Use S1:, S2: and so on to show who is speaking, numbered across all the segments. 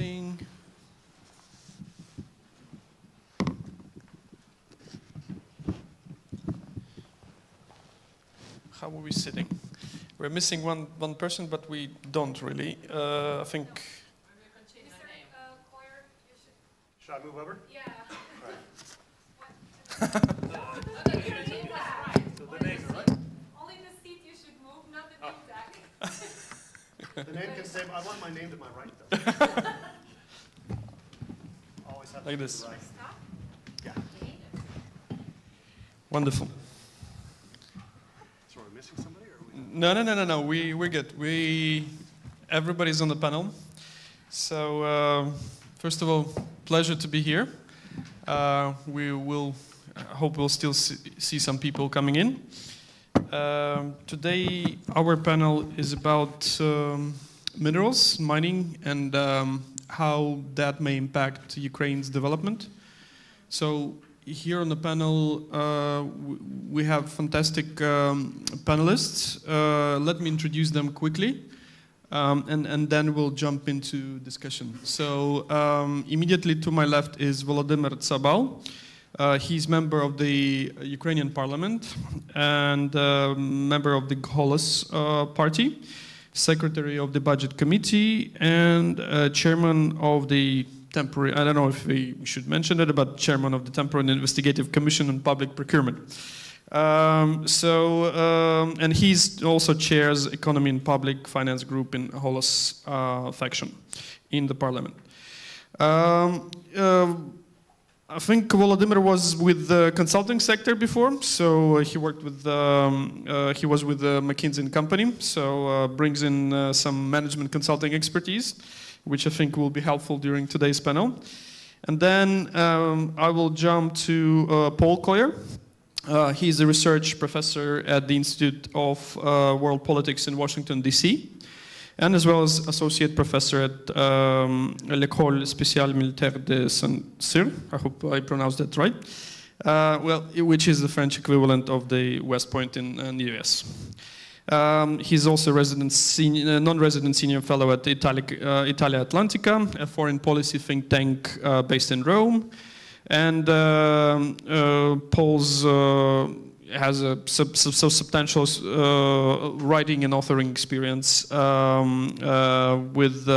S1: starting. How are we sitting? We're missing one person, but we don't really. I think.
S2: Should I move over?
S3: Yeah.
S2: So the names are right.
S3: Only the seat you should move, not the name tag.
S2: The name can stay. I want my name to my right, though. Always have
S1: Like
S2: to
S1: this.
S2: be right. Yeah.
S1: Wonderful.
S2: So we're missing somebody, or are we?
S1: No. We're good. Everybody's on the panel. So first of all, pleasure to be here. We will. I hope we'll still see some people coming in. Today, our panel is about minerals, mining, and how that may impact Ukraine's development. So here on the panel, we have fantastic panelists. Let me introduce them quickly, and then we'll jump into discussion. So immediately to my left is Volodymyr TSABAL. He's member of the Ukrainian parliament and member of the Golos party, secretary of the budget committee, and chairman of the temporary, I don't know if we should mention it, but chairman of the Temporary Investigative Commission on Public Procurement. And he's also chairs Economy and Public Finance Group in Golos faction in the parliament. I think Volodymyr was with the consulting sector before, so he worked with, he was with the McKinsey & Company, so brings in some management consulting expertise, which I think will be helpful during today's panel. And then I will jump to Paul COYER. He's a research professor at the Institute of World Politics in Washington, D.C., and as well as associate professor at l'École Spéciale Militaire de Saint-Cyr. I hope I pronounced that right. Which is the French equivalent of the West Point in the US. He's also non-resident senior fellow at Italia Atlantica, a foreign policy think tank based in Rome. And Paul's has a substantial writing and authoring experience with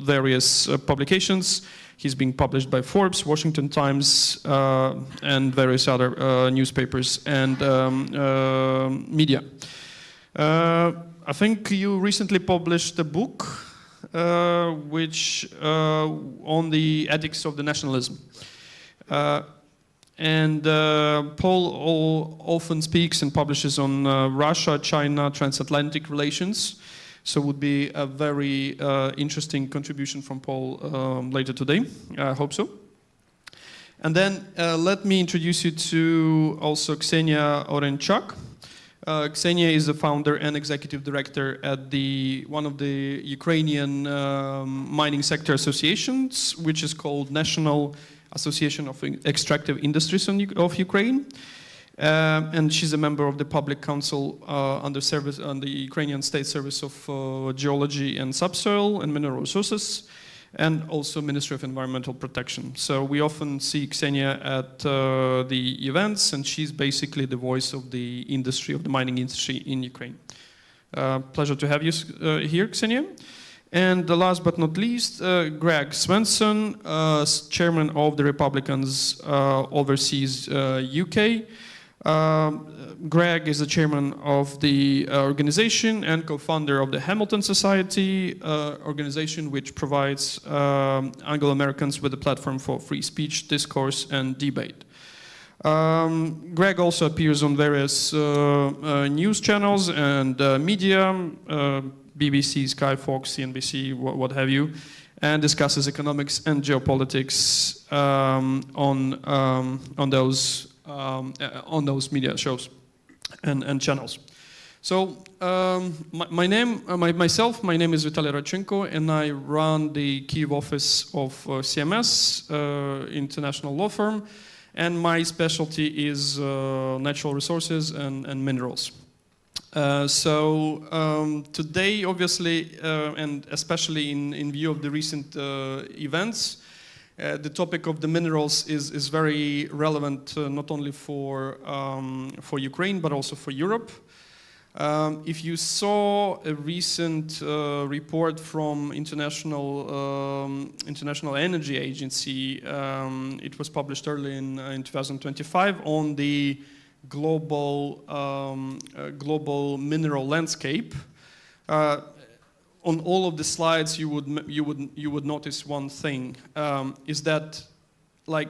S1: various publications. He's being published by Forbes, Washington Times, and various other newspapers and media. I think you recently published a book which on the ethics of the nationalism. Paul often speaks and publishes on Russia-China transatlantic relations, so it would be a very interesting contribution from Paul later today. I hope so. And then let me introduce you to also Ksenia ORYNCHAK. Ksenia is the founder and executive director at one of the Ukrainian mining sector associations, which is called National Association of Extractive Industries of Ukraine, and she's a member of the Public Council on the Ukrainian State Service of Geology and Subsoil and Mineral Resources, and also Ministry of Environmental Protection. So we often see Ksenia at the events, and she's basically the voice of the industry, of the mining industry in Ukraine. Pleasure to have you here, Ksenia. And last but not least, Greg SWENSON, chairman of the Republicans Overseas UK. Greg is the chairman of the organization and co-founder of the Hamilton Society, organization which provides Anglo-Americans with a platform for free speech, discourse, and debate. Greg also appears on various news channels and media, BBC, Sky, Fox, CNBC, what have you, and discusses economics and geopolitics on those media shows and channels. So my name is Vitaliy RADCHENKO, and I run the Kyiv office of CMS, international law firm, and my specialty is natural resources and minerals. Today, obviously, and especially in view of the recent events, the topic of the minerals is very relevant, not only for Ukraine, but also for Europe. If you saw a recent report from International Energy Agency, it was published early in 2025 on the global mineral landscape. On all of the slides, you would notice one thing, is that like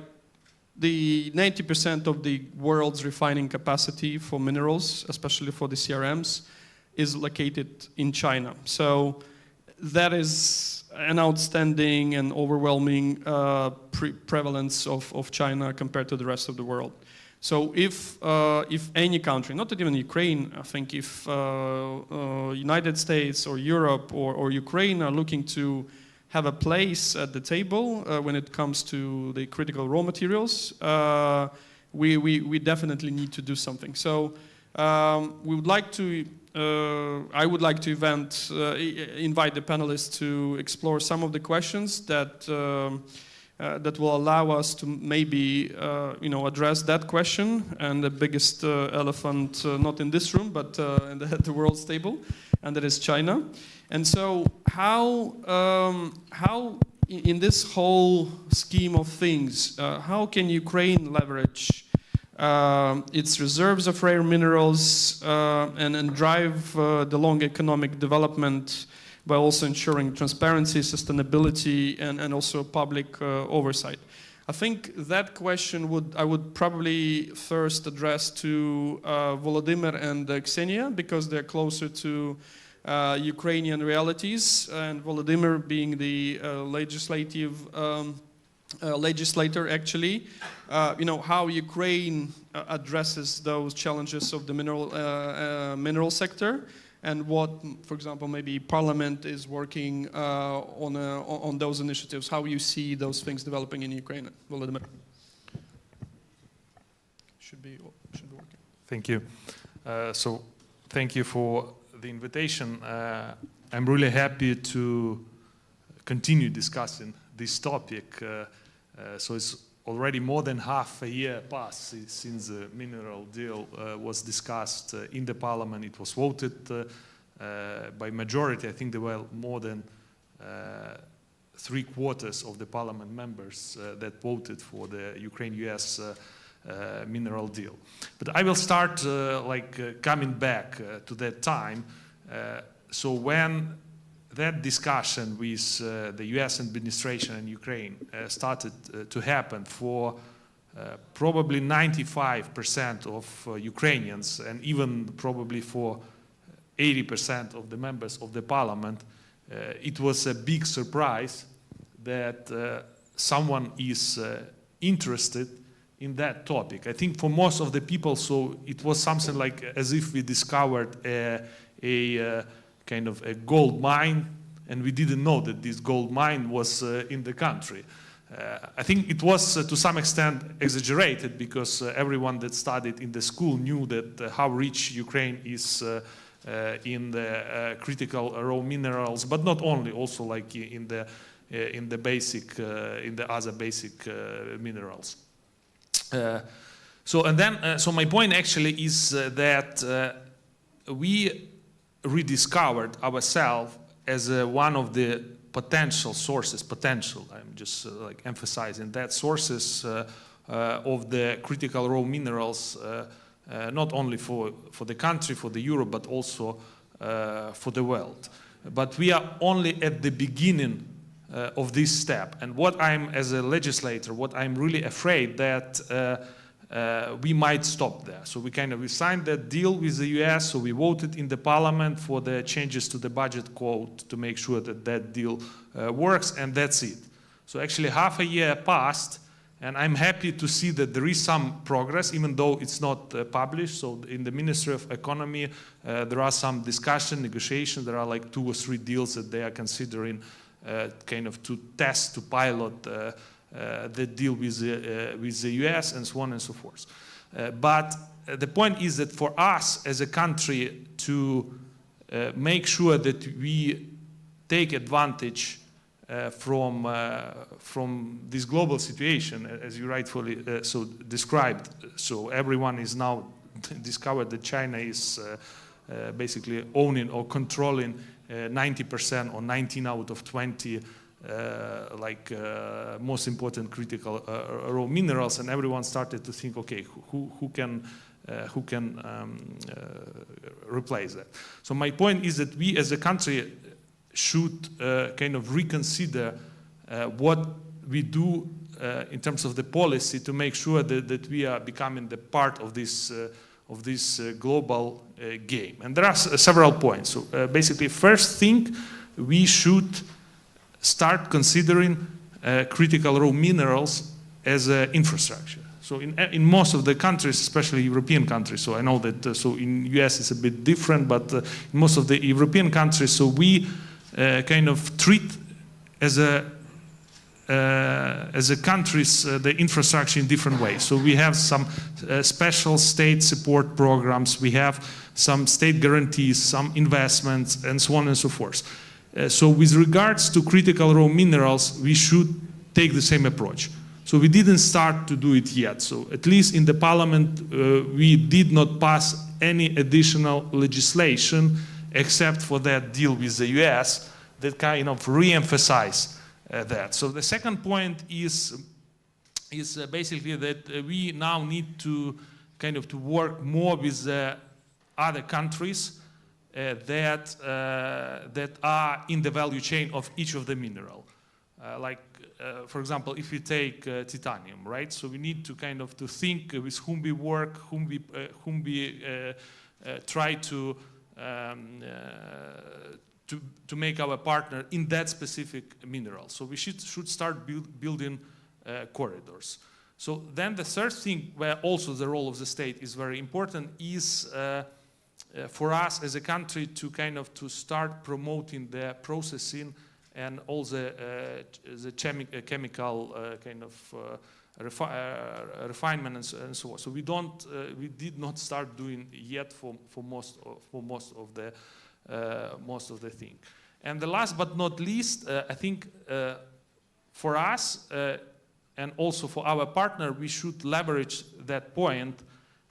S1: the 90% of the world's refining capacity for minerals, especially for the CRMs, is located in China. So that is an outstanding and overwhelming prevalence of China compared to the rest of the world. So if any country, not even Ukraine, I think if United States or Europe or Ukraine are looking to have a place at the table when it comes to the critical raw materials, we definitely need to do something. So we would like to, I would like to invite the panelists to explore some of the questions that that will allow us to maybe address that question and the biggest elephant, not in this room, but at the world's table, and that is China. And so how in this whole scheme of things, how can Ukraine leverage its reserves of rare minerals and drive the long economic development by also ensuring transparency, sustainability, and also public oversight? I think that question I would probably first address to Volodymyr and Ksenia, because they're closer to Ukrainian realities, and Volodymyr being the legislator actually, how Ukraine addresses those challenges of the mineral sector, and what, for example, maybe Parliament is working on those initiatives. How you see those things developing in Ukraine, Volodymyr? Should be working.
S4: Thank you. So thank you for the invitation. I'm really happy to continue discussing this topic. So it's already more than half a year passed since the mineral deal was discussed in the parliament. It was voted by majority. I think there were more than 3/4 of the parliament members that voted for the Ukraine-US mineral deal. But I will start coming back to that time. So when that discussion with the US administration and Ukraine started to happen, for probably 95% of Ukrainians, and even probably for 80% of the members of the parliament, it was a big surprise that someone is interested in that topic. I think for most of the people, so it was something like as if we discovered a kind of a gold mine, and we didn't know that this gold mine was in the country. I think it was to some extent exaggerated, because everyone that studied in the school knew that how rich Ukraine is in the critical raw minerals, but not only, also like in the other basic minerals. So my point actually is that we rediscovered ourselves as one of the potential sources, I'm just emphasizing that, sources of the critical raw minerals, not only for the country, for the Europe, but also for the world. But we are only at the beginning of this step. And what I'm, as a legislator, what I'm really afraid that we might stop there. So we signed that deal with the US, so we voted in the parliament for the changes to the budget code to make sure that that deal works, and that's it. So actually half a year passed, and I'm happy to see that there is some progress, even though it's not published. So in the Ministry of Economy, there are some discussion, negotiations. There are like 2 or 3 deals that they are considering to test, to pilot the deal with the US, and so on and so forth. But the point is that for us as a country to make sure that we take advantage from this global situation, as you rightfully so described. So everyone is now discovered that China is basically owning or controlling 90% or 19 out of 20 most important critical raw minerals, and everyone started to think, okay, who can replace that? So my point is that we as a country should kind of reconsider what we do in terms of the policy to make sure that we are becoming the part of this global game. And there are several points. So basically, first thing, we should start considering critical raw minerals as infrastructure. So in most of the countries, especially European countries, so I know that so in US it's a bit different, but in most of the European countries, so we kind of treat as a countries the infrastructure in different ways. So we have some special state support programs, we have some state guarantees, some investments, and so on and so forth. So with regards to critical raw minerals, we should take the same approach. So we didn't start to do it yet. So at least in the parliament, we did not pass any additional legislation except for that deal with the US that kind of re-emphasize that. So the second point is basically that we now need to kind of to work more with other countries that are in the value chain of each of the mineral. For example, if we take titanium, right? So we need to kind of to think with whom we work, whom we try to make our partner in that specific mineral. So we should start building corridors. So then the third thing, where also the role of the state is very important, is for us as a country to kind of to start promoting the processing and all the chemical kind of refinement and so on. So we did not start doing yet for most of the thing. And the last but not least, I think for us and also for our partner, we should leverage that point,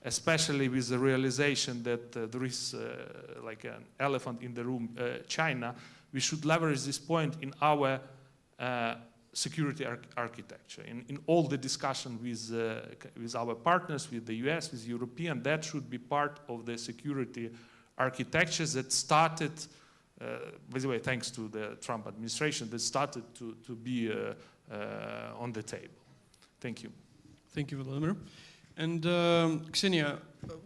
S4: especially with the realization that there is like an elephant in the room, China. We should leverage this point in our security architecture. In all the discussion with our partners, with the US, with European, that should be part of the security architectures that started, by the way, thanks to the Trump administration, that started to be on the table. Thank you.
S1: Thank you, Volodymyr. And Ksenia,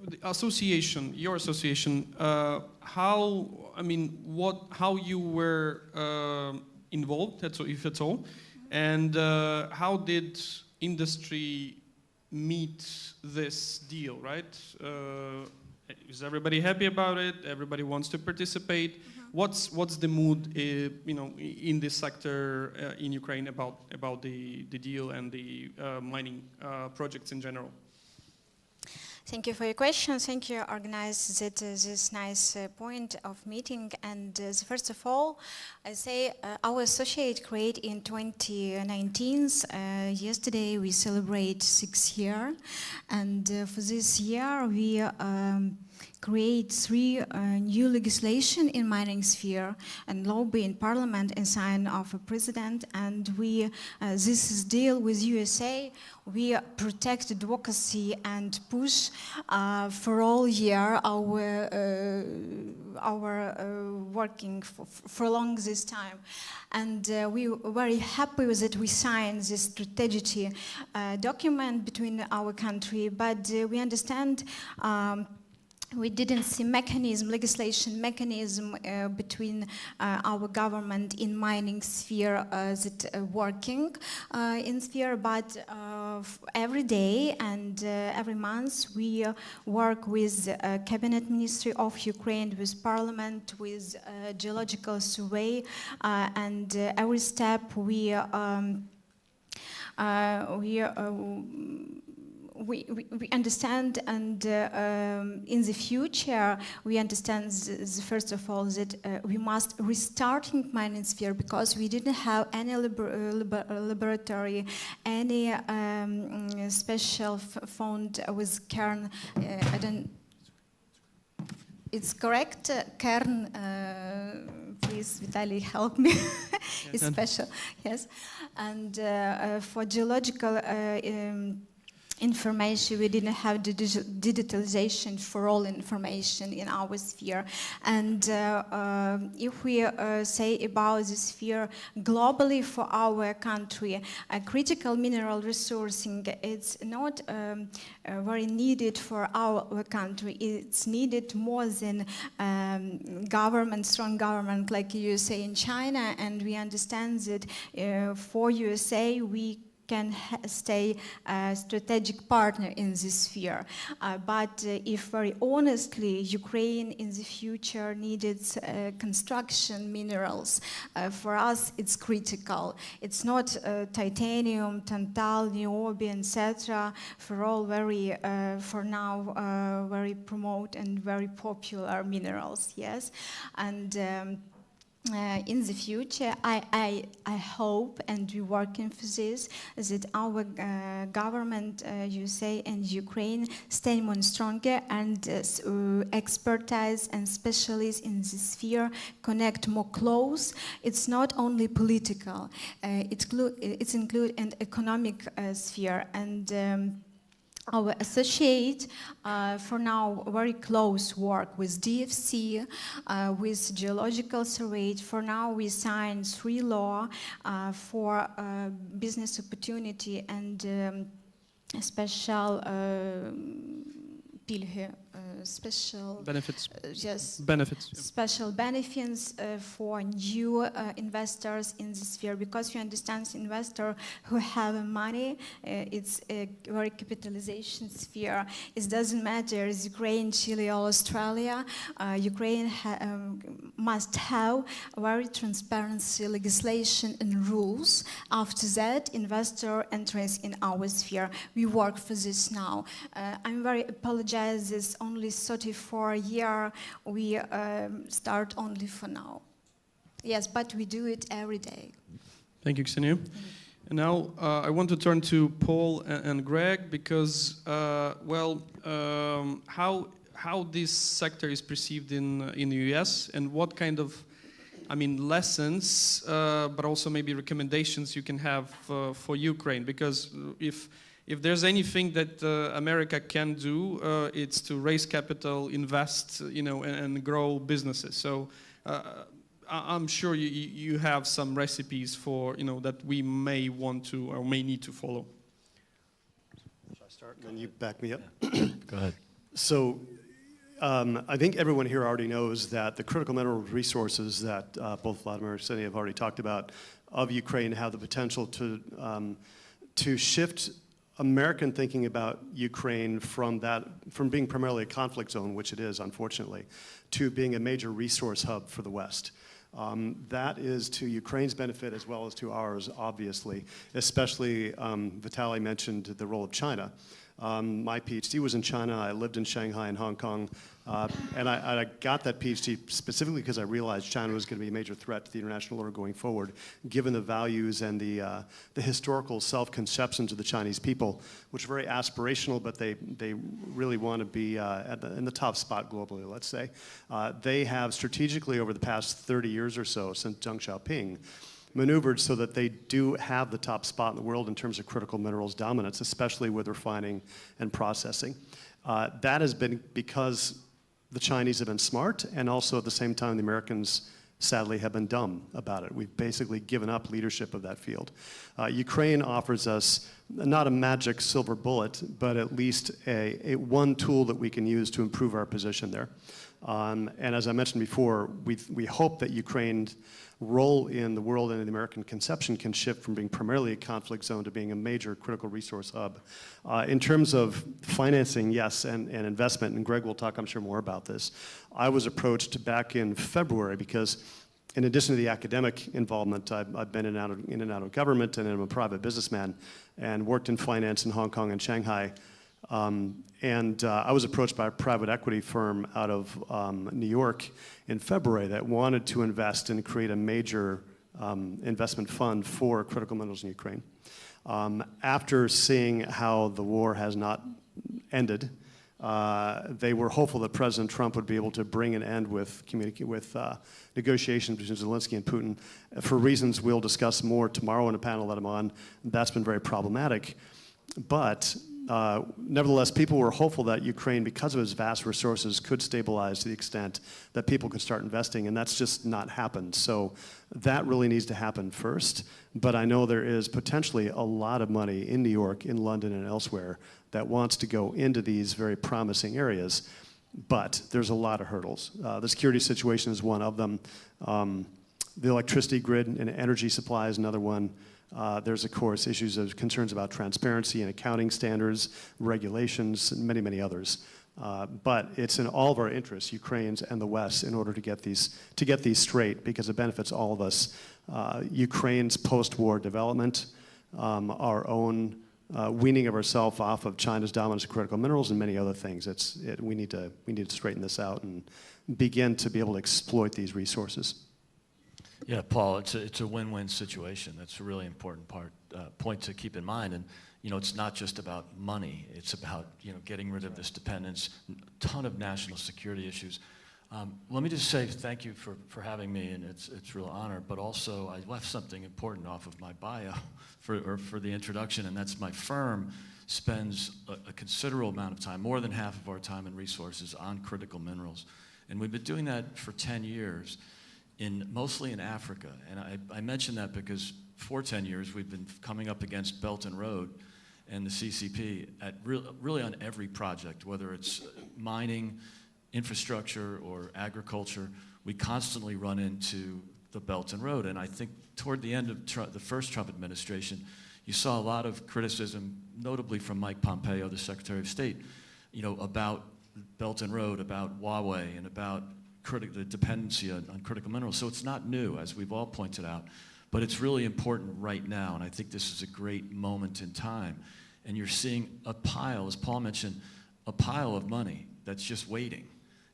S1: the association, your association, how you were involved, if at all, and how did industry meet this deal, right? Is everybody happy about it? Everybody wants to participate. What's the mood, in this sector in Ukraine about the deal and the mining projects in general?
S5: Thank you for your question. Thank you, organize this nice point of meeting. And first of all, I say our associate created in 2019. Yesterday we celebrate 6 years, and for this year we create 3 new legislation in mining sphere and lobby in parliament and sign of a president. And we this is deal with USA. We protect advocacy and push for all year our working for long this time. And we were very happy with it. We signed this strategy document between our country, but we understand we didn't see legislation mechanism between our government in mining sphere that working in sphere, but every day and every month we work with Cabinet Ministry of Ukraine, with Parliament, with Geological Survey, and every step we understand, and in the future we understand first of all that we must restarting mining sphere, because we didn't have any laboratory, any special fund with kern. I don't. It's correct, kern. Please, Vitaliy, help me. It's special, yes. And for geological information, we didn't have the digitalization for all information in our sphere. And if we say about the sphere globally for our country, critical mineral resourcing, it's not very needed for our country. It's needed more than government, strong government like USA in China, and we understand that for USA we can stay a strategic partner in this sphere. But if very honestly, Ukraine in the future needed construction minerals, for us it's critical. It's not titanium, tantal, niobium, etc. For all very, for now, very promote and very popular minerals, yes. And in the future, I hope, and we're working for this, that our government, USA and Ukraine, stay more stronger, and expertise and specialists in this sphere connect more close. It's not only political, it's include an economic sphere, and our associate, for now, very close work with DFC, with Geological Survey. For now, we signed 3 laws for business opportunity and special special
S1: benefits.
S5: Yes,
S1: benefits.
S5: Special benefits for new investors in the sphere, because you understand investors who have money, it's a very capitalization sphere. It doesn't matter is Ukraine, Chile, or Australia. Ukraine must have very transparency legislation and rules. After that, investor enters in our sphere. We work for this now. I'm very apologize. This only 34 year. We start only for now. Yes, but we do it every day.
S1: Thank you, Ksenia. And now I want to turn to Paul and Greg, because, how this sector is perceived in the US, and what kind of, lessons, but also maybe recommendations you can have for Ukraine, because if there's anything that America can do, it's to raise capital, invest, and grow businesses. So I'm sure you have some recipes for, that we may want to or may need to follow.
S2: Should I start and then you back me up?
S6: Go ahead.
S2: So I think everyone here already knows that the critical mineral resources that both Volodymyr and Ksenia have already talked about of Ukraine have the potential to shift American thinking about Ukraine from being primarily a conflict zone, which it is, unfortunately, to being a major resource hub for the West. That is to Ukraine's benefit as well as to ours, obviously, especially Vitaliy mentioned the role of China. My PhD was in China. I lived in Shanghai and Hong Kong. And I got that PhD specifically because I realized China was going to be a major threat to the international order going forward, given the values and the historical self-conceptions of the Chinese people, which are very aspirational, but they really want to be in the top spot globally, let's say. They have strategically over the past 30 years or so, since Deng Xiaoping, maneuvered so that they do have the top spot in the world in terms of critical minerals dominance, especially with refining and processing. That has been because the Chinese have been smart, and also at the same time the Americans sadly have been dumb about it. We've basically given up leadership of that field. Ukraine offers us not a magic silver bullet, but at least one tool that we can use to improve our position there. And as I mentioned before, we hope that Ukraine's role in the world and in the American conception can shift from being primarily a conflict zone to being a major critical resource hub. In terms of financing, yes, and investment, and Greg will talk, I'm sure, more about this. I was approached back in February because in addition to the academic involvement, I've been in and out of government, and I'm a private businessman and worked in finance in Hong Kong and Shanghai I was approached by a private equity firm out of New York in February that wanted to invest and create a major investment fund for critical minerals in Ukraine. After seeing how the war has not ended, they were hopeful that President Trump would be able to bring an end with negotiations between Zelensky and Putin. For reasons we'll discuss more tomorrow in a panel that I'm on, that's been very problematic. But nevertheless, people were hopeful that Ukraine, because of its vast resources, could stabilize to the extent that people could start investing, and that's just not happened. So that really needs to happen first. But I know there is potentially a lot of money in New York, in London, and elsewhere that wants to go into these very promising areas. But there's a lot of hurdles. The security situation is one of them. The electricity grid and energy supply is another one. There's, of course, issues of concerns about transparency and accounting standards, regulations, and many, many others. But it's in all of our interests, Ukraine's and the West, in order to get these straight, because it benefits all of us. Ukraine's post-war development, our own weaning of ourselves off of China's dominance of critical minerals, and many other things. We need to straighten this out and begin to be able to exploit these resources.
S6: Yeah, Paul, it's a win-win situation. That's a really important point to keep in mind. And it's not just about money. It's about getting rid of this dependence. A ton of national security issues. Let me just say thank you for having me, and it's a real honor. But also, I left something important off of my bio for the introduction, and that's my firm spends a considerable amount of time, more than half of our time and resources, on critical minerals, and we've been doing that for 10 years. Mostly in Africa, and I mention that because for 10 years we've been coming up against Belt and Road and the CCP at really on every project, whether it's mining, infrastructure, or agriculture. We constantly run into the Belt and Road, and I think toward the end of the first Trump administration, you saw a lot of criticism, notably from Mike Pompeo, the Secretary of State, about Belt and Road, about Huawei, and about the dependency on critical minerals. So it's not new, as we've all pointed out, but it's really important right now, and I think this is a great moment in time. And you're seeing a pile, as Paul mentioned, a pile of money that's just waiting,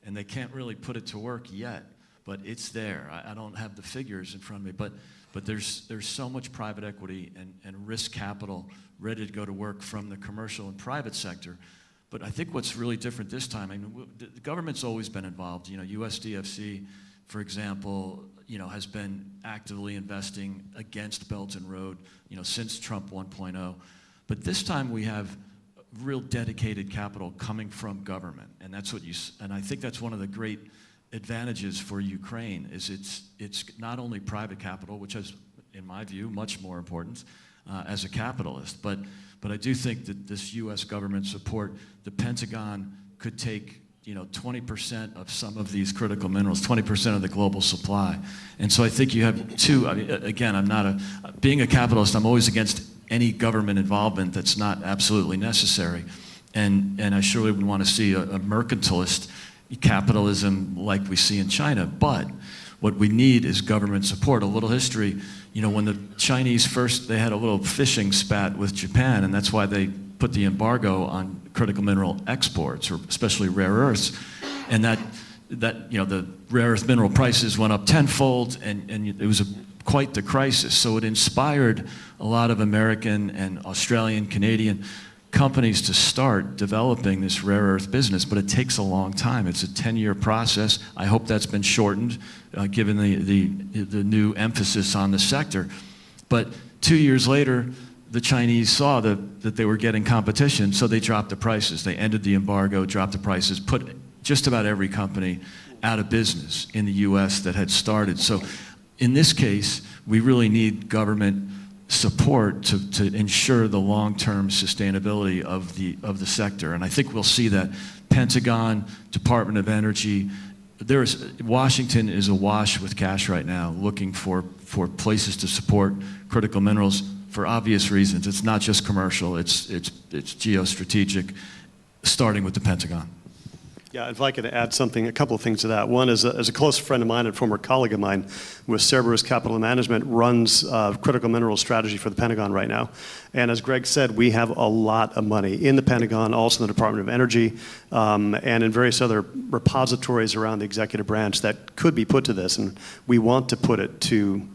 S6: and they can't really put it to work yet, but it's there. I don't have the figures in front of me, but there's so much private equity and risk capital ready to go to work from the commercial and private sector. But I think what's really different this time, the government's always been involved. USDFC, for example, has been actively investing against Belt and Road, since Trump 1.0. But this time we have real dedicated capital coming from government, and that's what and I think that's one of the great advantages for Ukraine is it's not only private capital, which is, in my view, much more important as a capitalist, but I do think that this U.S. government support, the Pentagon could take 20% of some of these critical minerals, 20% of the global supply. And so I think you have two, again, being a capitalist, I'm always against any government involvement that's not absolutely necessary. And I surely would want to see a mercantilist capitalism like we see in China. But what we need is government support. A little history, when the Chinese they had a little fishing spat with Japan, and that's why they put the embargo on critical mineral exports, or especially rare earths, and that the rare earth mineral prices went up tenfold, and it was quite the crisis. So it inspired a lot of American and Australian, Canadian companies to start developing this rare earth business, but it takes a long time. It's a 10-year process. I hope that's been shortened, given the new emphasis on the sector. But 2 years later, the Chinese saw that they were getting competition, so they dropped the prices. They ended the embargo, dropped the prices, put just about every company out of business in the U.S. that had started. So in this case, we really need government support to ensure the long-term sustainability of the sector. And I think we'll see that Pentagon, Department of Energy, Washington is awash with cash right now, looking for places to support critical minerals for obvious reasons. It's not just commercial, it's geostrategic, starting with the Pentagon.
S2: Yeah, if I could add something, a couple of things to that. One is, as a close friend of mine and former colleague of mine with Cerberus Capital Management, runs critical mineral strategy for the Pentagon right now. And as Greg said, we have a lot of money in the Pentagon, also in the Department of Energy, and in various other repositories around the executive branch that could be put to this. And we want to put it to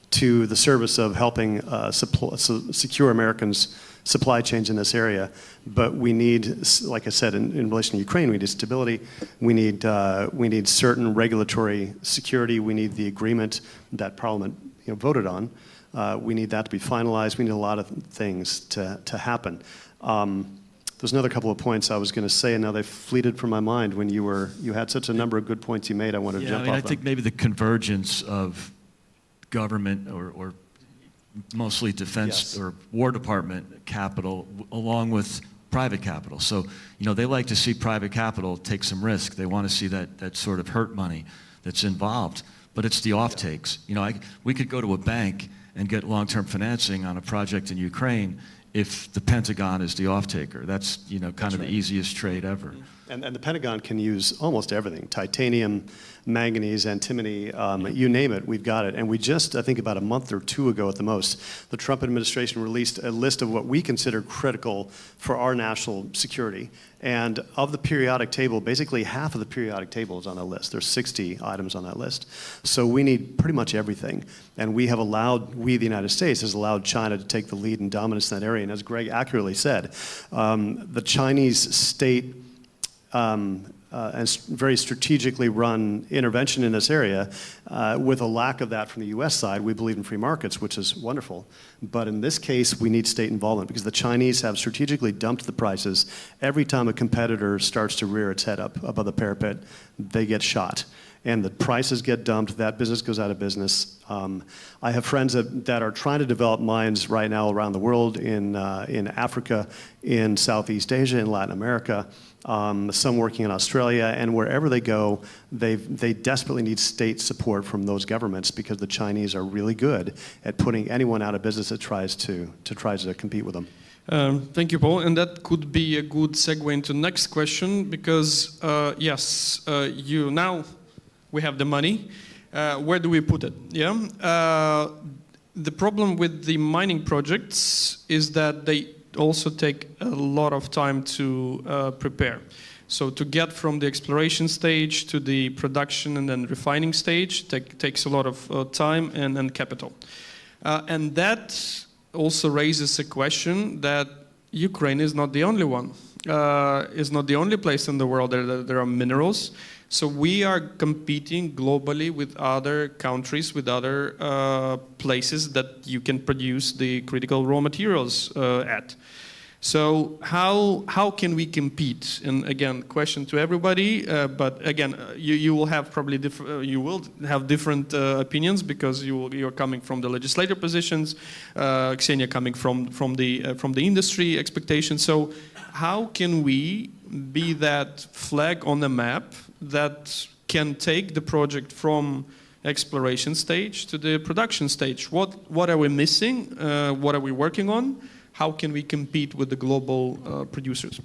S2: the service of helping secure Americans' supply chains in this area. But we need, like I said, in relation to Ukraine, we need stability. We need certain regulatory security. We need the agreement that Parliament voted on. We need that to be finalized. We need a lot of things to happen. There's another couple of points I was going to say, and now they've fleeted from my mind when you had such a number of good points you made. I wanted to jump off
S6: I think maybe the convergence of government or mostly defense or War Department capital along with private capital. So, they like to see private capital take some risk. They want to see that sort of hurt money that's involved. But it's the off-takes. We could go to a bank and get long-term financing on a project in Ukraine if the Pentagon is the off-taker. That's, kind of the easiest trade ever.
S2: And the Pentagon can use almost everything: titanium, manganese, antimony, you name it, we've got it. And we just, I think about a month or two ago at the most, the Trump administration released a list of what we consider critical for our national security. And of the periodic table, basically half of the periodic table is on that list. There's 60 items on that list. So we need pretty much everything. And we, the United States, has allowed China to take the lead and dominance in that area. And as Greg accurately said, the Chinese state and very strategically run intervention in this area, with a lack of that from the US side. We believe in free markets, which is wonderful. But in this case, we need state involvement because the Chinese have strategically dumped the prices. Every time a competitor starts to rear its head up above the parapet, they get shot. And the prices get dumped, that business goes out of business. I have friends that are trying to develop mines right now around the world, in Africa, in Southeast Asia, in Latin America, some working in Australia, and wherever they go, they desperately need state support from those governments because the Chinese are really good at putting anyone out of business that tries to compete with them.
S1: Thank you, Paul. And that could be a good segue into the next question because, yes, we have the money. Where do we put it? Yeah. The problem with the mining projects is that they also take a lot of time to prepare. So to get from the exploration stage to the production and then refining stage takes a lot of time and capital. And that also raises a question that Ukraine is not the only one. Is not the only place in the world there are minerals. So we are competing globally with other countries, with other places that you can produce the critical raw materials at. So how can we compete? And again, question to everybody. But again, you will have probably different opinions because you're coming from the legislative positions. Ksenia coming from the industry expectations. So how can we be that flag on the map that can take the project from exploration stage to the production stage? What are we missing? What are we working on? How can we compete with the global producers?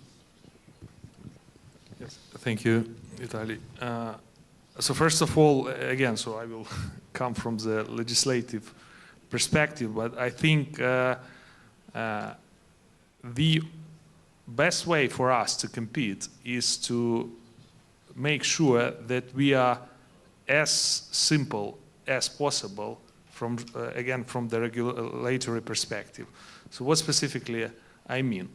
S4: Yes, thank you, Vitaliy. So first of all, again, so I will come from the legislative perspective, but I think the best way for us to compete is to make sure that we are as simple as possible from, again, from the regulatory perspective. So what specifically I mean?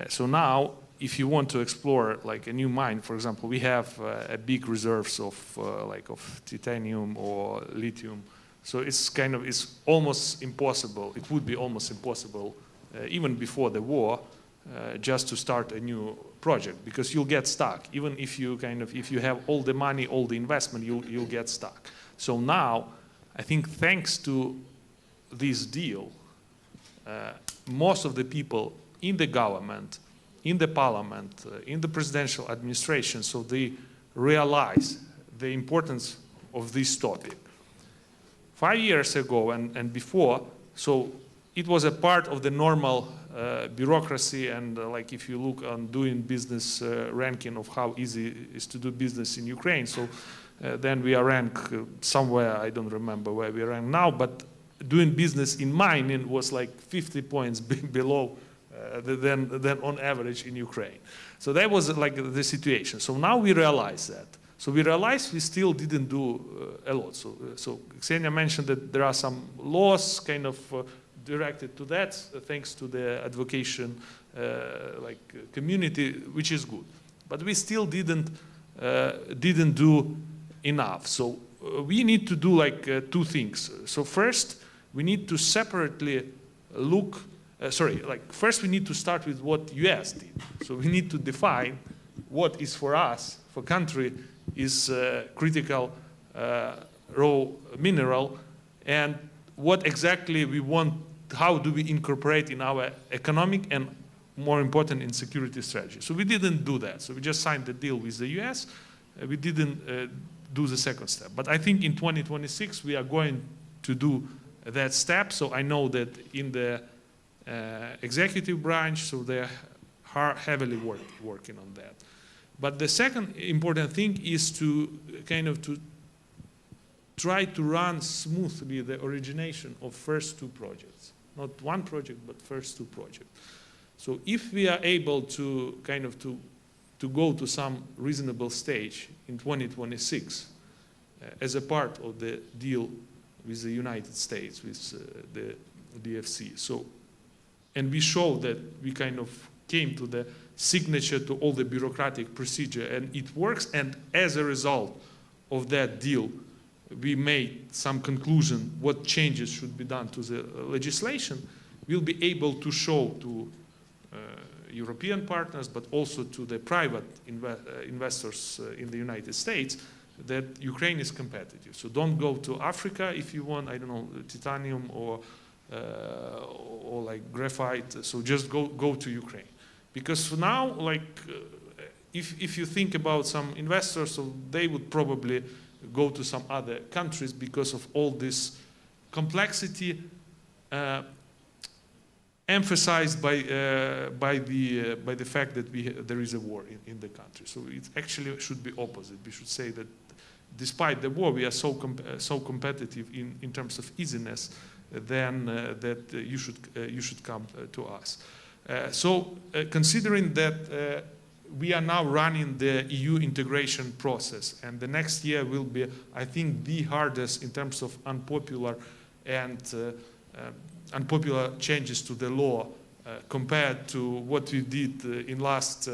S4: So now, if you want to explore like a new mine, for example, we have a big reserves of of titanium or lithium. So it's almost impossible. It would be almost impossible, even before the war, just to start a new project because you'll get stuck. Even if you if you have all the money, all the investment, you'll get stuck. So now, I think thanks to this deal, most of the people in the government, in the parliament, in the presidential administration, so they realize the importance of this topic. 5 years ago and before, so it was a part of the normal bureaucracy, and like if you look on doing business ranking of how easy it is to do business in Ukraine, so then we are ranked somewhere, I don't remember where we rank now, but doing business in mining was like 50 points below than on average in Ukraine. So that was like the situation. So now we realize that. So we realized we still didn't do a lot. So Ksenia mentioned that there are some laws kind of directed to that, thanks to the advocation community, which is good. But we still didn't do enough. So we need to do like two things. So first, we need to separately look. First we need to start with what US did. So we need to define what is for us, for country, is critical raw mineral, and what exactly we want, how do we incorporate in our economic and, more important, in security strategy. So we didn't do that. So we just signed the deal with the US. We didn't do the second step. But I think in 2026 we are going to do that step. So I know that in the executive branch, so they're heavily working on that. But the second important thing is to to try to run smoothly the origination of first two projects. Not one project, but first two projects. So if we are able to to go to some reasonable stage in 2026 as a part of the deal with the United States, with the DFC. So, and we show that we came to the signature to all the bureaucratic procedure and it works, and as a result of that deal, we made some conclusion what changes should be done to the legislation. We'll be able to show to European partners, but also to the private investors in the United States, that Ukraine is competitive. So don't go to Africa if you want, I don't know, titanium or like graphite. So just go to Ukraine, because for now, if you think about some investors, so they would probably go to some other countries because of all this complexity emphasized by the fact that there is a war in the country. So it actually should be opposite. We should say that despite the war, we are so competitive in terms of easiness, then that you should come to us. Considering that we are now running the EU integration process, and the next year will be, I think, the hardest in terms of unpopular changes to the law compared to what we did in last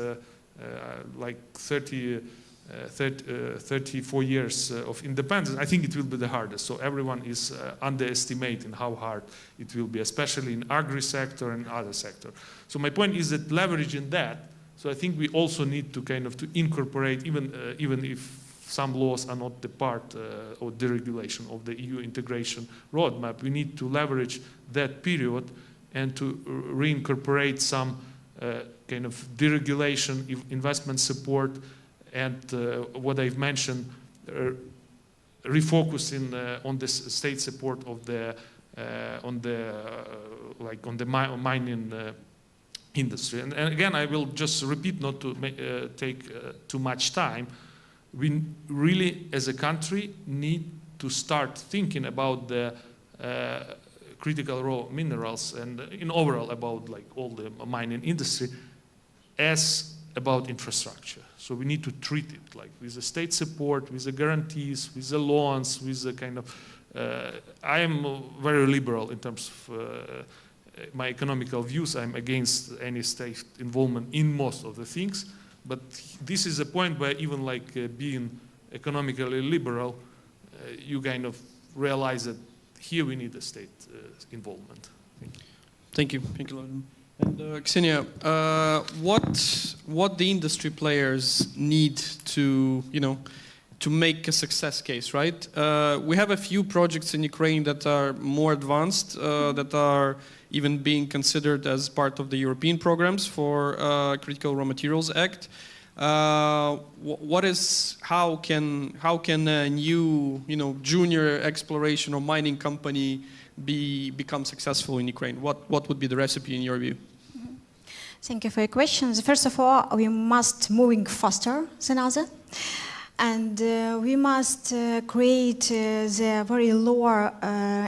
S4: 34 years of independence. I think it will be the hardest. So everyone is underestimating how hard it will be, especially in agri-sector and other sector. So my point is that leveraging that, so I think we also need to to incorporate, even if some laws are not the part or deregulation of the EU integration roadmap, we need to leverage that period and to reincorporate some deregulation, investment support, and what I've mentioned, refocusing on the state support of the on the mining industry. And again, I will just repeat, not to take too much time. We really, as a country, need to start thinking about the critical raw minerals and in overall about all the mining industry as about infrastructure. So we need to treat it with the state support, with the guarantees, with the loans, with the I am very liberal in terms of my economical views. I'm against any state involvement in most of the things. But this is a point where even being economically liberal, you realize that here we need a state involvement.
S1: Thank you. Thank you, Volodymyr. And Ksenia, what the industry players need to to make a success case, right? We have a few projects in Ukraine that are more advanced, that are even being considered as part of the European programs for Critical Raw Materials Act. How can a new junior exploration or mining company become successful in Ukraine? What would be the recipe in your view?
S5: Thank you for your questions. First of all, we must moving faster than others. And we must create the very lower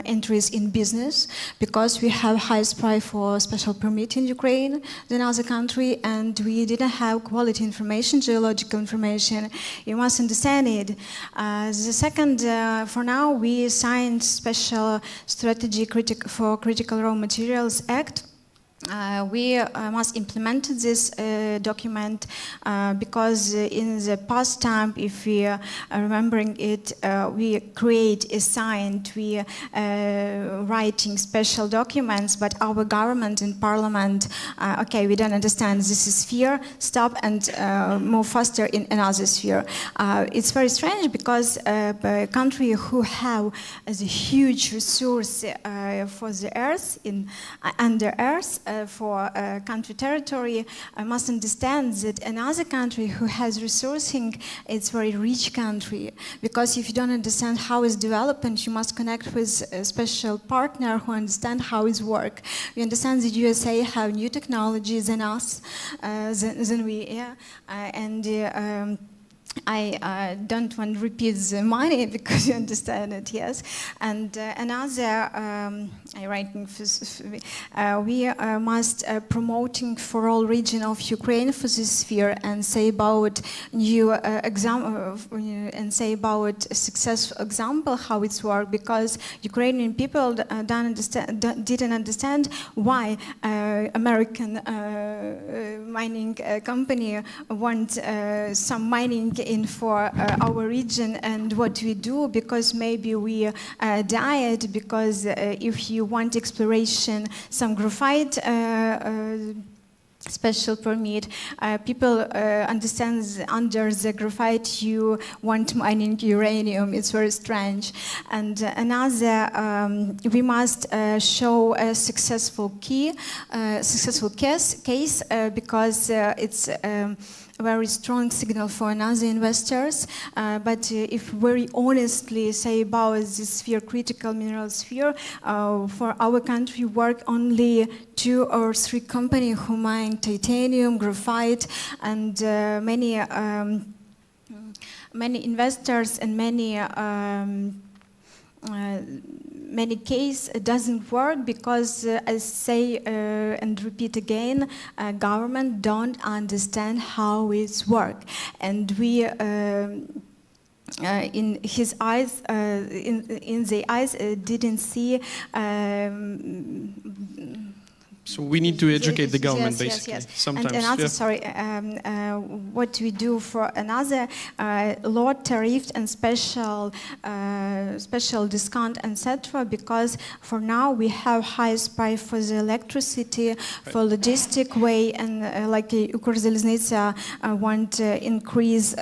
S5: entries in business, because we have highest price for special permit in Ukraine than other country, and we didn't have quality information, geological information. You must understand it. The second, for now, we signed special strategy for critical raw materials act. We must implement this document because in the past time, if we are remembering it, we assigned, we writing special documents, but our government and parliament, okay, we don't understand this is sphere, stop and move faster in another sphere. It's very strange because a country who have a huge resource for the earth, under earth, for country territory, I must understand that another country who has resourcing, it's very rich country. Because if you don't understand how it's development, you must connect with a special partner who understand how it's work. We understand that USA have new technologies than us, than we, yeah, and I don't want to repeat the money because you understand it, yes. And another, I writing, we must promoting for all region of Ukraine for this sphere and say about new example and say about a successful example how it's worked, because Ukrainian people didn't understand why American mining company want some mining in for our region, and what we do, because maybe we died, because if you want exploration, some graphite special permit, people understand under the graphite you want mining uranium. It's very strange. And another, we must show a successful case, because it's a very strong signal for another investors. But if very honestly say about this sphere, critical mineral sphere, for our country work only 2 or 3 companies who mine titanium, graphite, and many investors and many case doesn't work because, I say and repeat again, government don't understand how it's work, and we in his eyes, in the eyes, didn't see.
S1: So we need to educate the government,
S5: yes,
S1: basically.
S5: yes.
S1: Sometimes.
S5: And another,
S1: yeah.
S5: sorry, what we do for another low tariff and special discount, etc. Because for now we have highest price for the electricity, for logistic way, and like Ukrzaliznytsia want to increase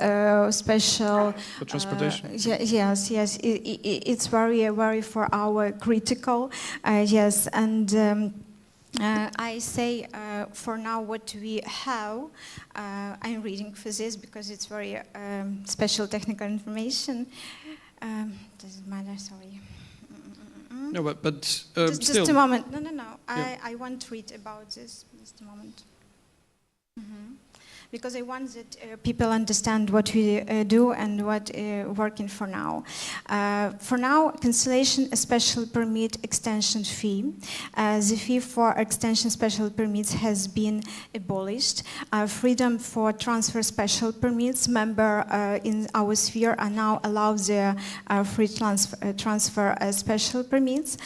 S5: special
S1: For transportation.
S5: yes, it's very for our critical, yes, and. I say for now what we have, I'm reading for this because it's very special technical information. Doesn't matter, sorry.
S1: No, but
S5: just
S1: still.
S5: a moment. No.
S1: Yeah.
S5: I want to read about this. Just a moment. Because I want that people understand what we do and what working for now. For now, cancellation a special permit extension fee. The fee for extension special permits has been abolished. Freedom for transfer special permits, member in our sphere are now allowed the free transfer special permits.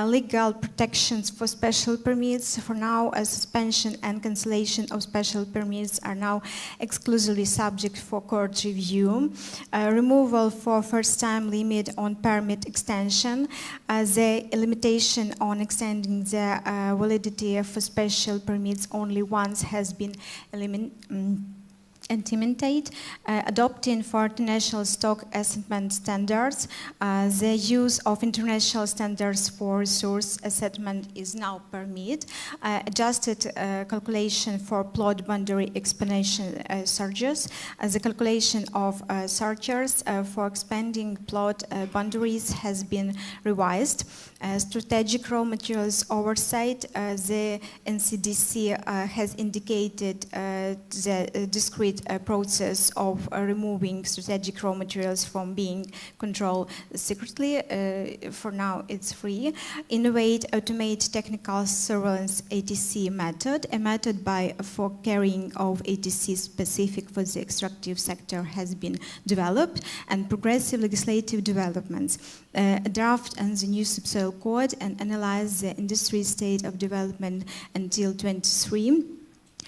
S5: Legal protections for special permits. For now, a suspension and cancellation of special permits are now exclusively subject for court review. Removal for first-time limit on permit extension. The limitation on extending the implemented, adopting for international stock assessment standards. The use of international standards for resource assessment is now permitted. Adjusted calculation for plot boundary explanation surges. The calculation of surges for expanding plot boundaries has been revised. Strategic raw materials oversight, the NCDC has indicated the discrete process of removing strategic raw materials from being controlled secretly. For now, it's free. Innovate, automate technical surveillance ATC method. A method for carrying of ATC specific for the extractive sector has been developed, and progressive legislative developments. A draft on the new subsoil code and analyze the industry state of development until 23.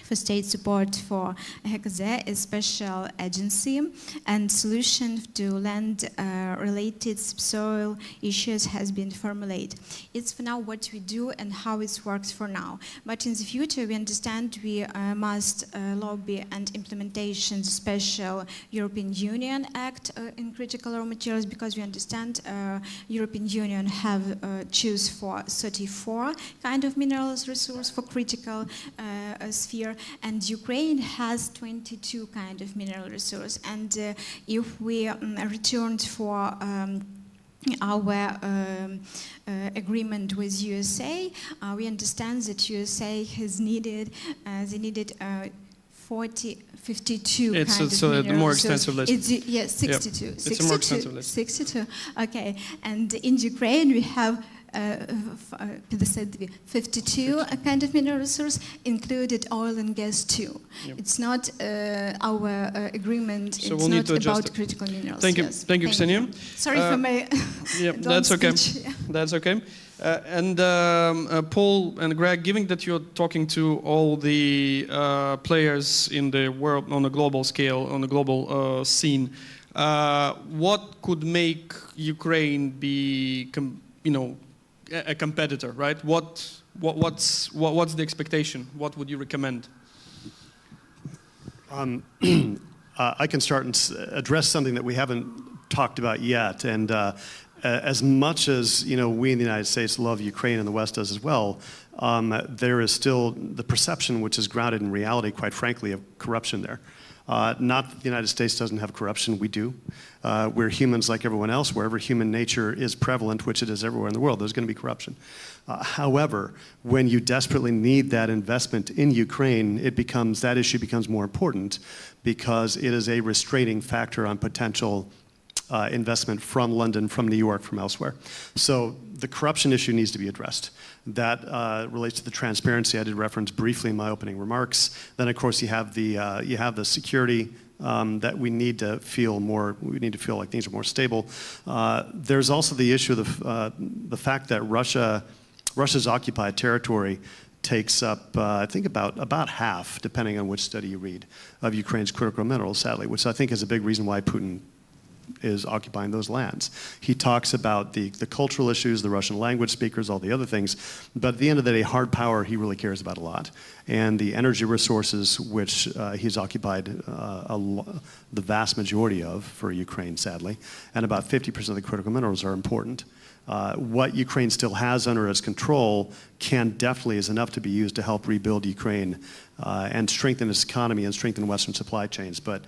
S5: For state support for HECZE, a special agency, and solution to land-related subsoil issues has been formulated. It's for now what we do and how it works for now. But in the future, we understand we must lobby and implementation the special European Union Act in critical raw materials, because we understand European Union have choose for 34 kind of minerals resource for critical sphere. And Ukraine has 22 kind of mineral resource. And if we returned for our agreement with USA, we understand that USA has needed, they needed 52
S1: it's
S5: kind
S1: so
S5: of
S1: the more extensive list.
S5: Yes, 62.
S1: Yep. It's a more extensive list.
S5: 62, okay. And in Ukraine we have 52 kind of mineral resource, included oil and gas too.
S1: Yep.
S5: It's not our agreement,
S1: So
S5: it's
S1: we'll need
S5: not
S1: to adjust
S5: about
S1: it.
S5: critical minerals.
S1: Thank you,
S5: yes.
S1: thank you, Ksenia.
S5: Sorry for my
S1: Yep,
S5: long
S1: that's okay.
S5: speech.
S1: That's okay. And Paul and Greg, given that you're talking to all the players in the world on a global scale, on a global scene, what could make Ukraine be, a competitor, right? What's the expectation? What would you recommend?
S2: I can start and address something that we haven't talked about yet. And as much as we in the United States love Ukraine and the West does as well, there is still the perception, which is grounded in reality, quite frankly, of corruption there. Not that the United States doesn't have corruption, we do. We're humans like everyone else. Wherever human nature is prevalent, which it is everywhere in the world, there's going to be corruption. However, when you desperately need that investment in Ukraine, that issue becomes more important, because it is a restraining factor on potential investment from London, from New York, from elsewhere. So the corruption issue needs to be addressed. That relates to the transparency I did reference briefly in my opening remarks. Then, of course, you have the security that we need to feel more. We need to feel like things are more stable. There's also the issue of the fact that Russia's occupied territory takes up, I think, about half, depending on which study you read, of Ukraine's critical minerals, sadly, which I think is a big reason why Putin is occupying those lands. He talks about the cultural issues, the Russian language speakers, all the other things, but at the end of the day, hard power he really cares about a lot. And the energy resources, which he's occupied the vast majority of for Ukraine, sadly, and about 50% of the critical minerals are important. What Ukraine still has under its control is enough to be used to help rebuild Ukraine and strengthen its economy and strengthen Western supply chains. But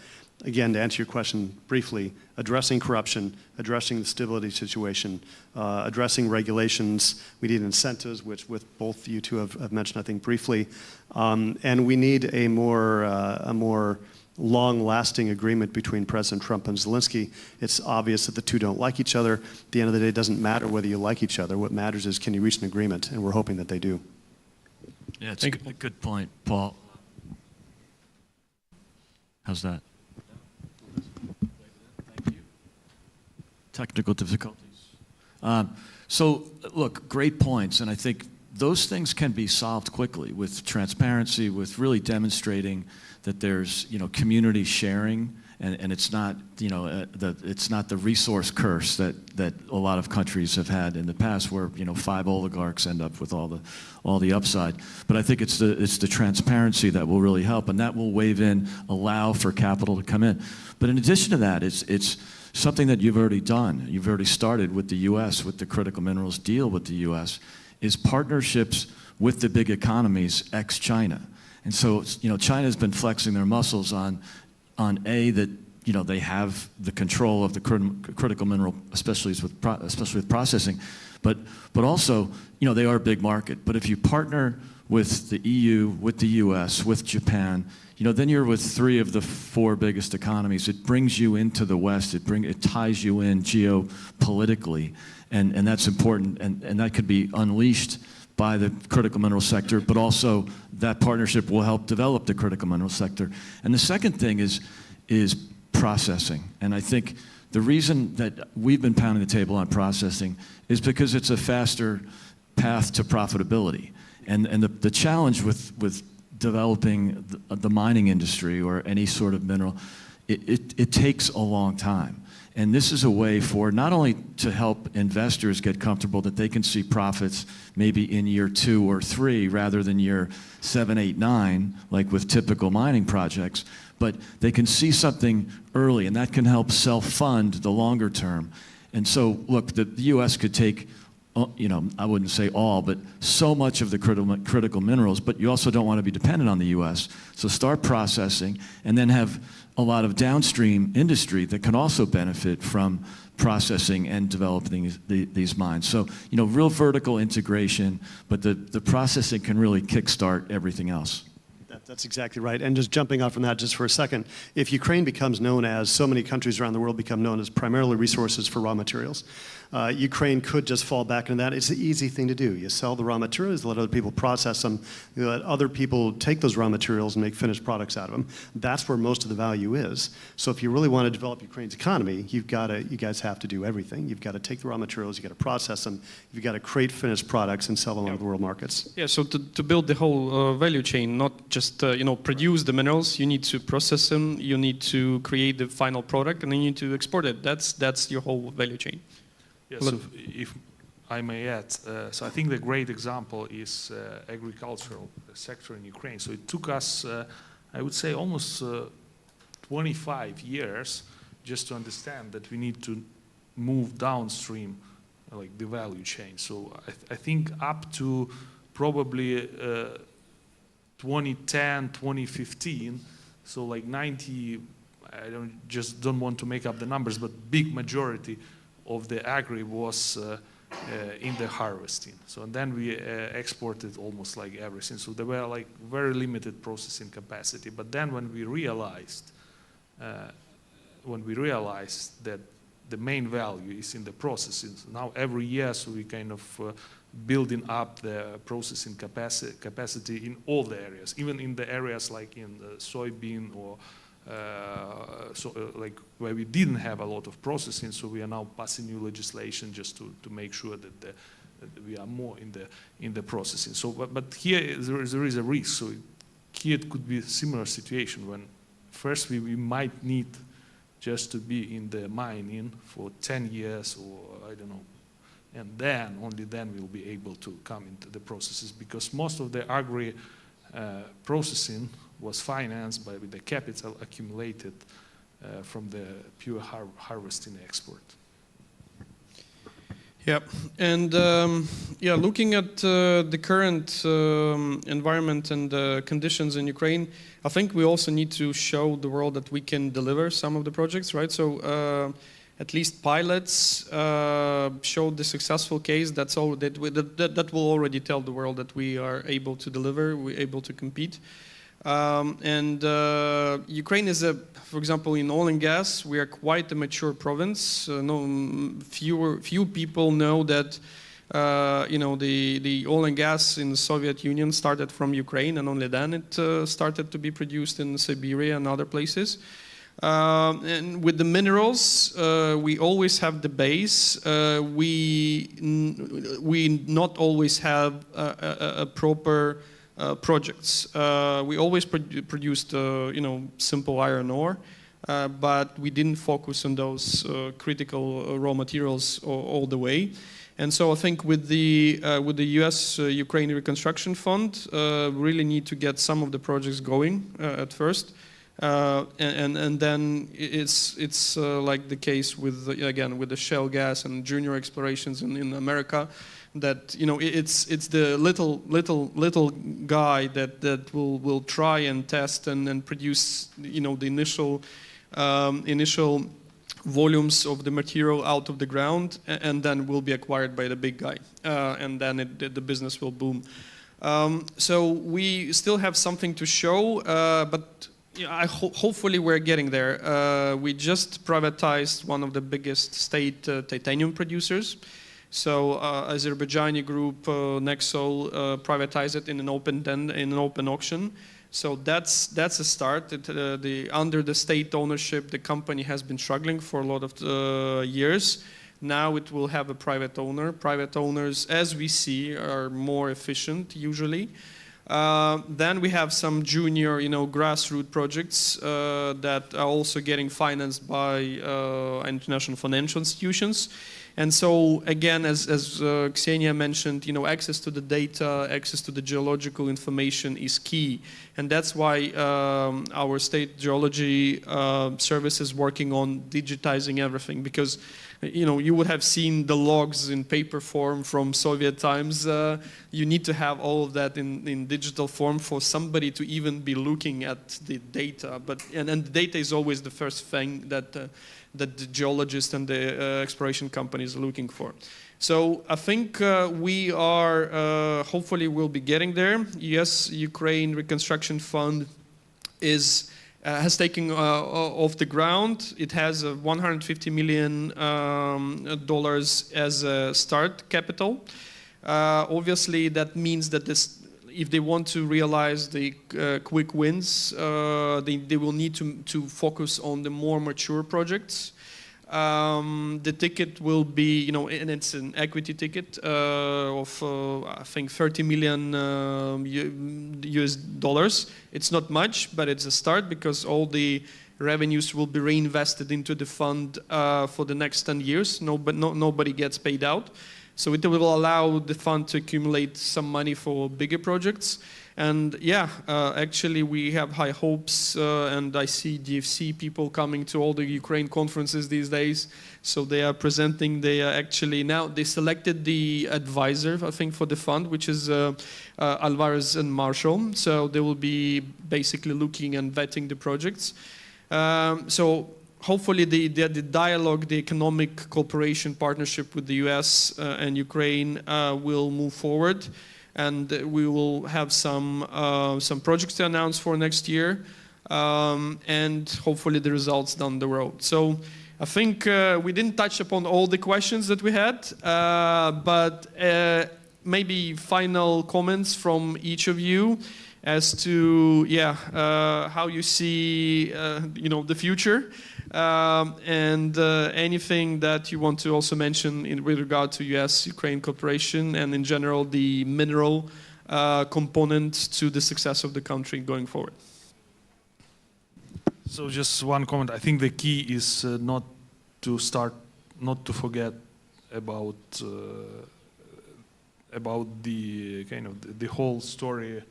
S2: again, to answer your question briefly, addressing corruption, addressing the stability situation, addressing regulations. We need incentives, which with both you two have mentioned, I think, briefly. And we need a more long-lasting agreement between President Trump and Zelensky. It's obvious that the two don't like each other. At the end of the day, it doesn't matter whether you like each other. What matters is, can you reach an agreement? And we're hoping that they do.
S6: Yeah, it's a good point, Paul. How's that? Thank you. Technical difficulties. So, look, great points, and I think those things can be solved quickly with transparency, with really demonstrating that there's, community sharing and it's not, you know, it's not the resource curse that a lot of countries have had in the past, where, you know, 5 oligarchs end up with all the upside. But I think it's the transparency that will really help, and that will allow for capital to come in. But in addition to that, it's something that you've already done. You've already started with the U.S., with the critical minerals deal with the U.S., is partnerships with the big economies ex-China. And so, you know, China's been flexing their muscles on that, you know, they have the control of the critical mineral, especially with processing, but also, you know, they are a big market. But if you partner with the EU, with the US, with Japan, you know, then you're with 3 of the 4 biggest economies. It brings you into the West. It ties you in geopolitically, and that's important, and that could be unleashed by the critical mineral sector, but also that partnership will help develop the critical mineral sector. And the second thing is processing. And I think the reason that we've been pounding the table on processing is because it's a faster path to profitability. And the challenge with developing the mining industry or any sort of mineral, it takes a long time. And this is a way for not only to help investors get comfortable that they can see profits maybe in year 2 or 3 rather than year 7, 8, 9, like with typical mining projects, but they can see something early, and that can help self-fund the longer term. And so, look, the U.S. could take, you know, I wouldn't say all, but so much of the critical minerals, but you also don't want to be dependent on the U.S. So start processing, and then have a lot of downstream industry that can also benefit from processing and developing these mines. So, you know, real vertical integration, but the processing can really kickstart everything else.
S2: That's exactly right. And just jumping off from that just for a second, if Ukraine becomes known as, so many countries around the world become known as primarily resources for raw materials, Ukraine could just fall back into that. It's an easy thing to do. You sell the raw materials, let other people process them, you let other people take those raw materials and make finished products out of them. That's where most of the value is. So if you really want to develop Ukraine's economy, you guys have to do everything. You've got to take the raw materials, you've got to process them, you've got to create finished products and sell them on the world markets.
S1: Yeah, so to build the whole value chain, not just you know, produce the minerals, you need to process them, you need to create the final product, and then you need to export it. That's your whole value chain.
S4: Yes, so if I may add, so I think the great example is agricultural sector in Ukraine. So it took us, I would say, almost 25 years just to understand that we need to move downstream, like the value chain. So I think up to probably 2010, 2015, so like 90, I don't want to make up the numbers, but big majority of the agri was in the harvesting. So and then we exported almost like everything. So there were like very limited processing capacity. But then when we realized that the main value is in the processing, so now every year, so we kind of building up the processing capacity in all the areas, even in the areas like in the soybean or like where we didn't have a lot of processing, so we are now passing new legislation just to make sure that we are more in the processing. So, but here there is a risk. So here it could be a similar situation when first we might need just to be in the mining for 10 years or I don't know, and then only then we'll be able to come into the processes, because most of the agri processing was financed by the capital accumulated from the pure harvesting export.
S1: Yeah, and yeah, looking at the current environment and conditions in Ukraine, I think we also need to show the world that we can deliver some of the projects, right? So at least pilots showed the successful case. That will already tell the world that we are able to deliver, we're able to compete. And Ukraine is for example, in oil and gas, we are quite a mature province. Few people know that you know, the oil and gas in the Soviet Union started from Ukraine, and only then it started to be produced in Siberia and other places. And with the minerals, we always have the base. We not always have a proper projects. We always produced, you know, simple iron ore. but we didn't focus on those critical raw materials all the way. And so I think with the U.S. Ukraine Reconstruction Fund, really need to get some of the projects going at first, and then it's like the case with again with the shale gas and junior explorations in America, that it's the little guy that will try and test and produce the initial volumes of the material out of the ground, and then will be acquired by the big guy, and then the business will boom. So we still have something to show, but hopefully we're getting there. We just privatized one of the biggest state titanium producers. So Azerbaijani group Nexol privatized it in an open auction. So that's a start. Under the state ownership, the company has been struggling for a lot of years. Now it will have a private owner. Private owners, as we see, are more efficient usually. Then we have some junior, grassroots projects that are also getting financed by international financial institutions. And so again, as Ksenia mentioned, access to the data, access to the geological information is key. And that's why our state geology service is working on digitizing everything, because you would have seen the logs in paper form from Soviet times. You need to have all of that in digital form for somebody to even be looking at the data. And the data is always the first thing that the geologist and the exploration companies are looking for. So I think we are, hopefully we'll be getting there. Yes, Ukraine Reconstruction Fund has taken off the ground. It has $150 million as a start capital. Obviously, that means that if they want to realize the quick wins, they will need to focus on the more mature projects. The ticket will be, and it's an equity ticket of, I think, $30 million US dollars. It's not much, but it's a start, because all the revenues will be reinvested into the fund for the next 10 years. Nobody gets paid out. So it will allow the fund to accumulate some money for bigger projects. And yeah, actually we have high hopes, and I see DFC people coming to all the Ukraine conferences these days. So they are presenting, now they selected the advisor, I think, for the fund, which is Alvarez and Marshall. So they will be basically looking and vetting the projects. So hopefully the dialogue, the economic cooperation partnership with the US and Ukraine will move forward. And we will have some projects to announce for next year, and hopefully the results down the road. So I think we didn't touch upon all the questions that we had, but maybe final comments from each of you as to how you see the future, and anything that you want to also mention with regard to US-Ukraine cooperation, and in general the mineral component to the success of the country going forward.
S4: So just one comment. I think the key is not to forget about the kind of the whole story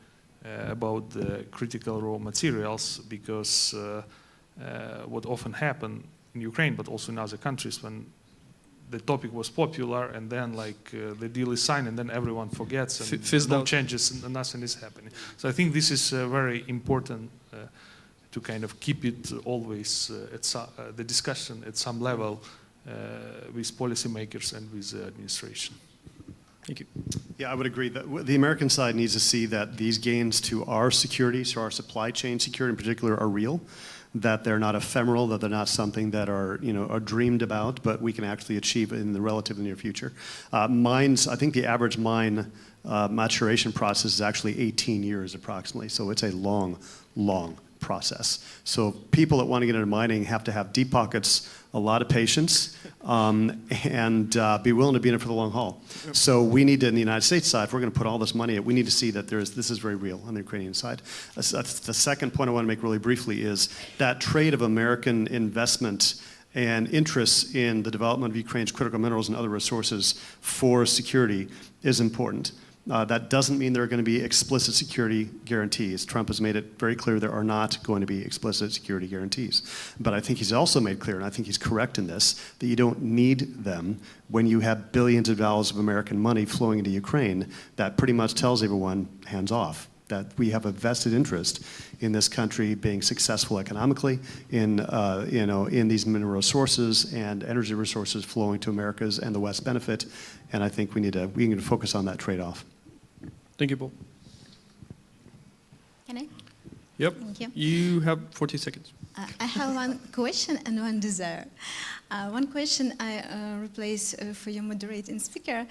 S4: about the critical raw materials, because what often happened in Ukraine, but also in other countries, when the topic was popular and then the deal is signed and then everyone forgets and no changes and nothing is happening. So I think this is very important to kind of keep it always at the discussion at some level with policymakers and with the administration.
S1: Thank you.
S2: Yeah, I would agree that the American side needs to see that these gains to our security, so our supply chain security in particular, are real, that they're not ephemeral, that they're not something that are dreamed about, but we can actually achieve in the relatively near future. Mines, I think the average mine maturation process is actually 18 years approximately, so it's a long process. So people that want to get into mining have to have deep pockets, a lot of patience, and be willing to be in it for the long haul. So we need to, in the United States side, if we're going to put all this money in, we need to see that this is very real on the Ukrainian side. The second point I want to make really briefly is that trade of American investment and interest in the development of Ukraine's critical minerals and other resources for security is important. That doesn't mean there are going to be explicit security guarantees. Trump has made it very clear there are not going to be explicit security guarantees. But I think he's also made clear, and I think he's correct in this, that you don't need them when you have billions of dollars of American money flowing into Ukraine. That pretty much tells everyone, hands off. That we have a vested interest in this country being successful economically, in these mineral resources and energy resources flowing to America's and the West's benefit. And I think we need to focus on that trade-off.
S1: Thank you, Paul.
S5: Can I?
S1: Yep.
S5: Thank you.
S1: You have 40 seconds.
S5: I have one question and one desire. One question I replace for your moderating speaker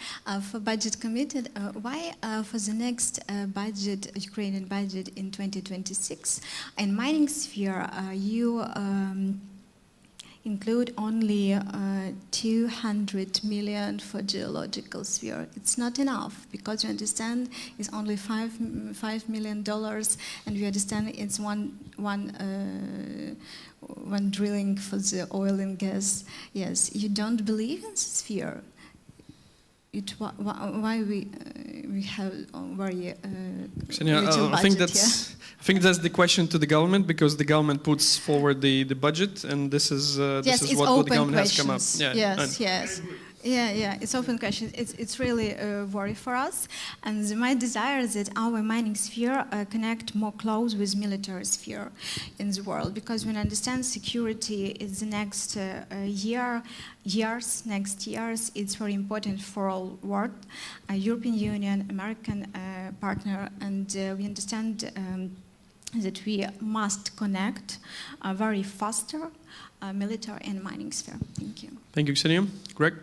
S5: for budget committee. Why for the next budget, Ukrainian budget in 2026, in mining sphere, you include only 200 million for geological sphere? It's not enough, because you understand it's only $5 million, and we understand it's one drilling for the oil and gas. Yes, you don't believe in the sphere. Why we have very
S1: Ksenia,
S5: little budget,
S1: I think that's the question to the government, because the government puts forward the budget, and this is what the government has come up.
S5: Yes. Yeah, it's open question. It's really a worry for us, and my desire is that our mining sphere connect more close with military sphere in the world, because we understand security is the next next years. It's very important for all world, European Union, American partner, and we understand that we must connect very faster military and mining sphere. Thank you.
S1: Thank you, Ksenia. Greg?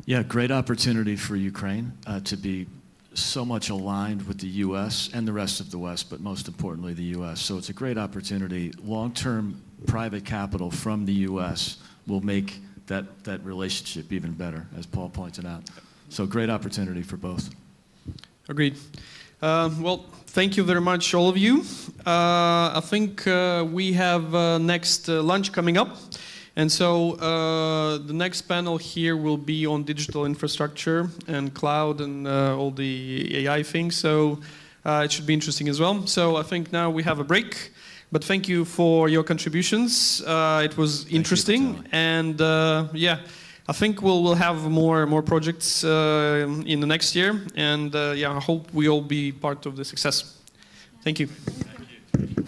S6: Yeah, great opportunity for Ukraine to be so much aligned with the U.S. and the rest of the West, but most importantly the U.S. So it's a great opportunity. Long-term private capital from the U.S. will make that relationship even better, as Paul pointed out. So great opportunity for both.
S1: Agreed. Well, thank you very much, all of you. I think we have next lunch coming up. And so the next panel here will be on digital infrastructure and cloud and all the AI things. So it should be interesting as well. So I think now we have a break. But thank you for your contributions. It was interesting. And yeah, I think we'll have more projects in the next year. And yeah, I hope we all be part of the success. Thank you.
S6: Thank you.